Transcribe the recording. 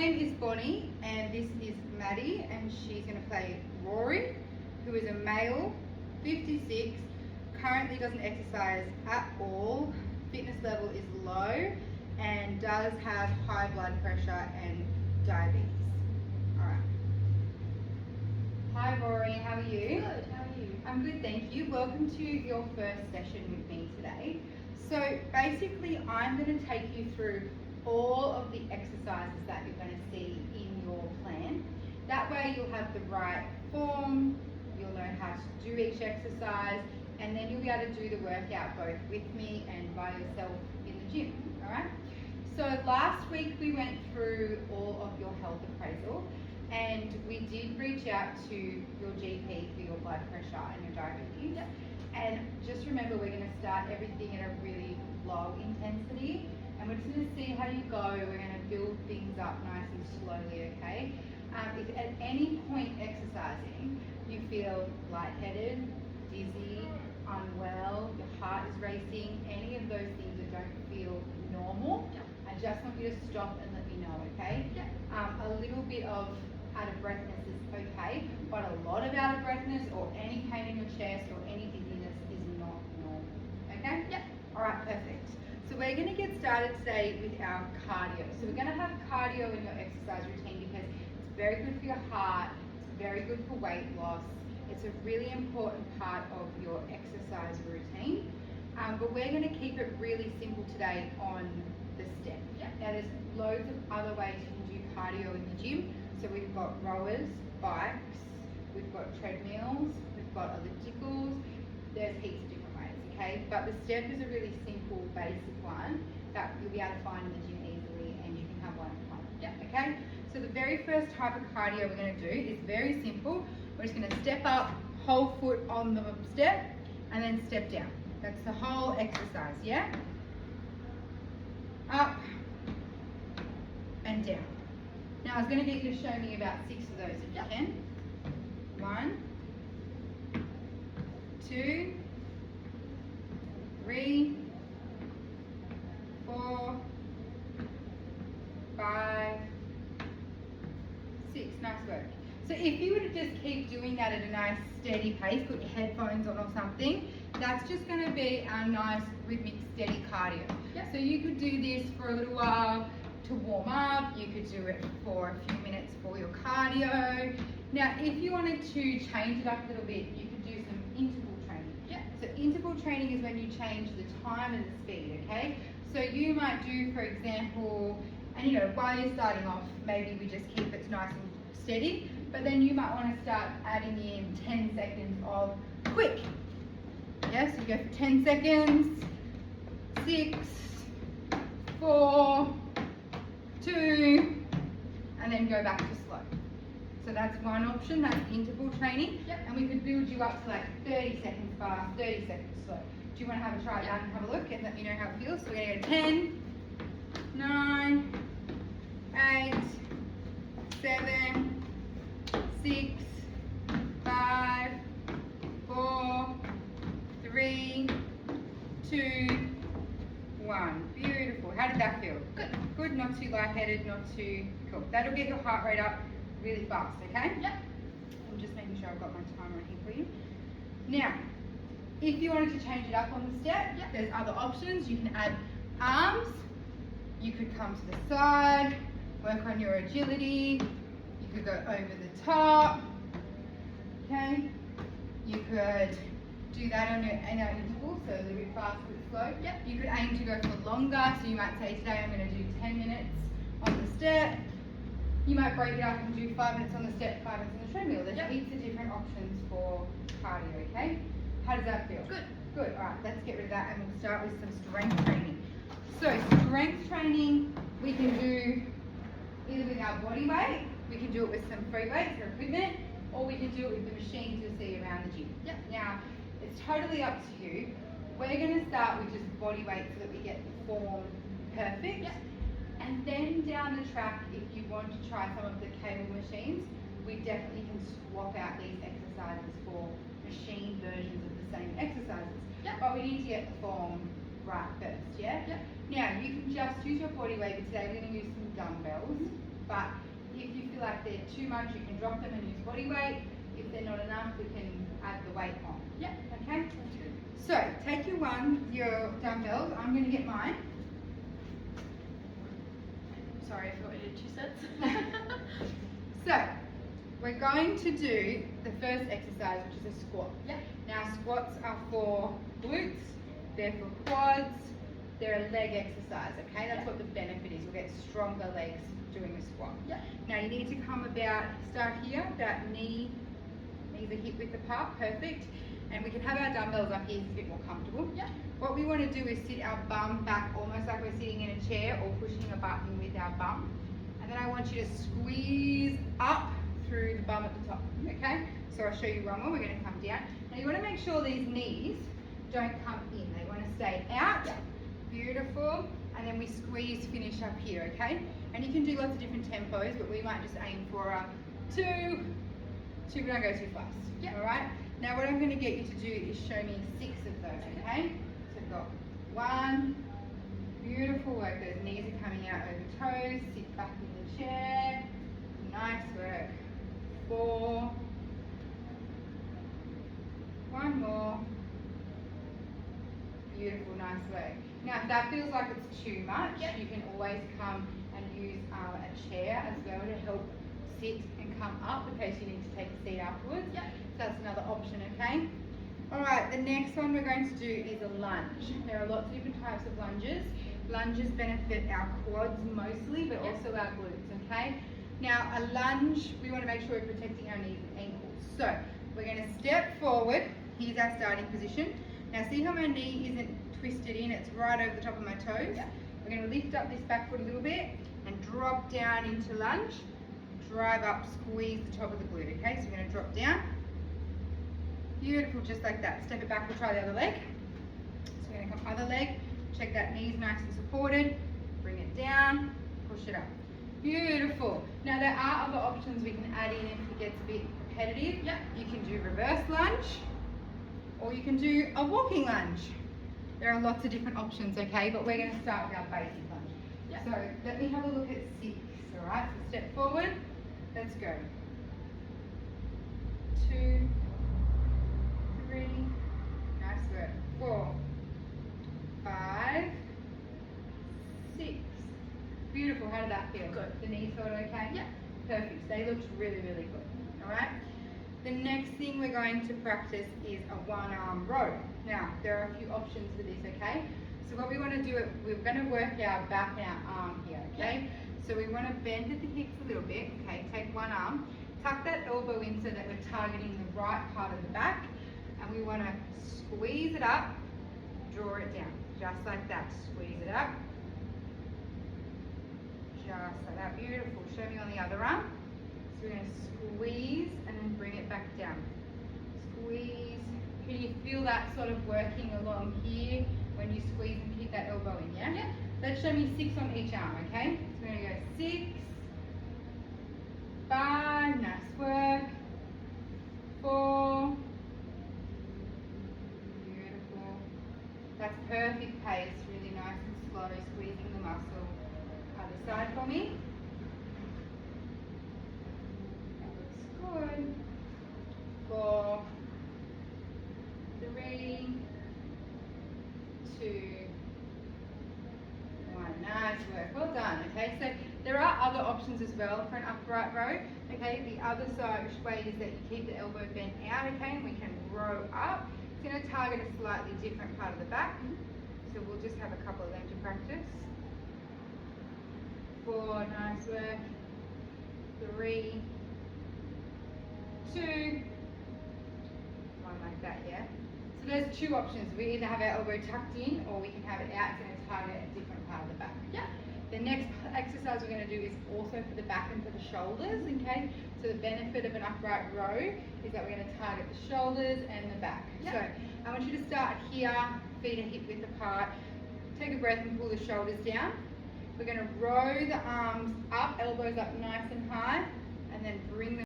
name is Bonnie and this is Maddie, and she's going to play Rory, who is a male, 56, currently doesn't exercise at all, fitness level is low, and does have high blood pressure and diabetes. Alright. Hi Rory, how are you? Good, how are you? I'm good, thank you. Welcome to your first session with me today. So basically I'm going to take you through all of the exercises that you're going to see in your plan. That way you'll have the right form, you'll learn how to do each exercise, and then you'll be able to do the workout both with me and by yourself in the gym, alright? So last week we went through all of your health appraisal, and we did reach out to your GP for your blood pressure and your diabetes. Yep. And just remember, we're going to start everything at a really low intensity, and we're just going to see how you go. We're going to build things up nice and slowly, okay? If at any point exercising you feel lightheaded, dizzy, unwell, your heart is racing, any of those things that don't feel normal, Yep. I just want you to stop and let me know, okay? Yep. A little bit of out of breathness is okay, but a lot of out of breathness or any pain in your chest or any dizziness is not normal, okay? Yep. Alright, perfect. So we're going to get started today with our cardio. So we're going to have cardio in your exercise routine because it's very good for your heart, it's very good for weight loss, it's a really important part of your exercise routine. But we're going to keep it really simple today on the step. Yep. Now there's loads of other ways you can do cardio in the gym. So we've got rowers, bikes, we've got treadmills, we've got ellipticals, there's heaps of different ways, okay? But the step is a really simple, basic one that you'll be able to find in the gym easily, and you can have one at home. Yep. Okay? So the very first type of cardio we're going to do is very simple. We're just going to step up, whole foot on the step, and then step down. That's the whole exercise, yeah? Up and down. Now I was going to get you to show me about 6 of those if you Yep. can. 1, 2, 3, 4, 5, 6. Nice work. So if you were to just keep doing that at a nice steady pace, put your headphones on or something, that's just going to be our nice rhythmic steady cardio. Yep. So you could do this for a little while to warm up, you could do it for a few minutes for your cardio. Now if you wanted to change it up a little bit, you could do some interval training. Yep. So interval training is when you change the time and the speed, okay? So you might do, for example, and you know, while you're starting off, maybe we just keep it nice and steady, but then you might want to start adding in 10 seconds of quick. Yes, you go for 10 seconds, 6, 4, 2, and then go back to slow. So that's one option, that's interval training. Yep. And we could build you up to like 30 seconds fast, 30 seconds slow. Do you want to have a try that and have a look and let me know how it feels? So we're going to go 10, 9, 8, 7, 6, 5, 4, 3, 2, 1. Beautiful. How did that feel? Good. Good, not too lightheaded, not too cool. That'll get your heart rate up really fast, okay? Yep. I'm just making sure I've got my timer on here for you. Now, if you wanted to change it up on the step, Yep. there's other options. You can add arms, you could come to the side, work on your agility, you could go over the top, okay? You could do that on your interval, so a little bit fast but slow. Yep. You could aim to go for longer, so you might say today I'm going to do 10 minutes on the step. You might break it up and do 5 minutes on the step, 5 minutes on the treadmill. There's Yep. heaps of different options for cardio, okay? How does that feel? Good. Good, alright, let's get rid of that and we'll start with some strength training. So strength training we can do either with our body weight, we can do it with some free weights or equipment, or we can do it with the machines you'll see around the gym. Yep. Now, it's totally up to you. We're going to start with just body weight so that we get the form perfect. Yep. And then down the track, if you want to try some of the cable machines, we definitely can swap out these exercises for machine versions of the same exercises. Yep. But we need to get the form right first, yeah? Yep. Now, you can just use your body weight, but today we're going to use some dumbbells. But if you feel like they're too much, you can drop them and use body weight. If they're not enough, we can add the weight on. Yeah. Okay? That's good. So, take your dumbbells. I'm going to get mine. Sorry, I forgot you did 2 sets. So, we're going to do the first exercise, which is a squat. Yeah. Now, squats are for glutes, they're for quads, they're a leg exercise, okay? That's what the benefit is. We'll get stronger legs doing a squat. Yeah. Now, you need to start here, about knees are hip width apart, perfect. And we can have our dumbbells up here, it's a bit more comfortable. Yeah. What we want to do is sit our bum back almost like we're sitting in a chair or pushing a button with our bum. And then I want you to squeeze up through the bum at the top, okay? So I'll show you one more, we're going to come down. Now you want to make sure these knees don't come in, they want to stay out. Yeah. Beautiful. And then we squeeze, finish up here, okay? And you can do lots of different tempos, but we might just aim for a 2, but don't go too fast. Yeah. All right? Now what I'm going to get you to do is show me 6 of those, okay? So we've got 1, beautiful work, those knees are coming out over toes, sit back in the chair, nice work. 4, 1 more, beautiful, nice work. Now if that feels like it's too much, you can always come and use a chair as well to help sit and come up in case you need to take a seat afterwards. Yeah. So that's another option, okay? Alright, the next one we're going to do is a lunge. There are lots of different types of lunges. Lunges benefit our quads mostly, but also our glutes, okay? Now a lunge, we want to make sure we're protecting our knees and ankles. So we're going to step forward. Here's our starting position. Now see how my knee isn't twisted in, it's right over the top of my toes. Yeah. We're going to lift up this back foot a little bit and drop down into lunge. Drive up, squeeze the top of the glute, okay? So we're going to drop down. Beautiful, just like that. Step it back, we'll try the other leg. So we're going to come other leg, check that knee's nice and supported, bring it down, push it up. Beautiful. Now there are other options we can add in if it gets a bit repetitive. Yeah. You can do reverse lunge, or you can do a walking lunge. There are lots of different options, okay? But we're going to start with our basic lunge. Yeah. So let me have a look at 6, all right? So step forward, let's go. 2, 3, nice work. 4, 5, 6. Beautiful, how did that feel? Good. The knees felt okay? Yeah. Perfect, they looked really, really good, all right? The next thing we're going to practice is a 1-arm row. Now, there are a few options for this, okay? So what we want to do, we're going to work our back and our arm here, okay? So we want to bend at the hips a little bit, okay? Take one arm, tuck that elbow in so that we're targeting the right part of the back, and we want to squeeze it up, draw it down, just like that. Squeeze it up, just like that. Beautiful. Show me on the other arm. So we're going to squeeze and then bring it back down. Squeeze. Can you feel that sort of working along here when you squeeze and keep that elbow in, yeah? Yeah. Let's show me 6 on each arm, okay? So we're going to go 6, 5, nice work, 4, beautiful. That's perfect pace, really nice and slow, squeezing the muscle. Other side for me. That looks good. 4, 3, 2, 1. Nice work. Well done. Okay, so there are other options as well for an upright row. Okay, the other side way is that you keep the elbow bent out, okay, and we can row up. It's going to target a slightly different part of the back. So we'll just have a couple of them to practice. 4, nice work. 3, 2, 1 like that, yeah? So there's 2 options. We either have our elbow tucked in or we can have it out. It's going to target a different part of the back. Yeah. The next exercise we're going to do is also for the back and for the shoulders, okay? So the benefit of an upright row is that we're going to target the shoulders and the back. Yeah. So I want you to start here, feet are hip width apart. Take a breath and pull the shoulders down. We're going to row the arms up, elbows up nice and high, and then bring them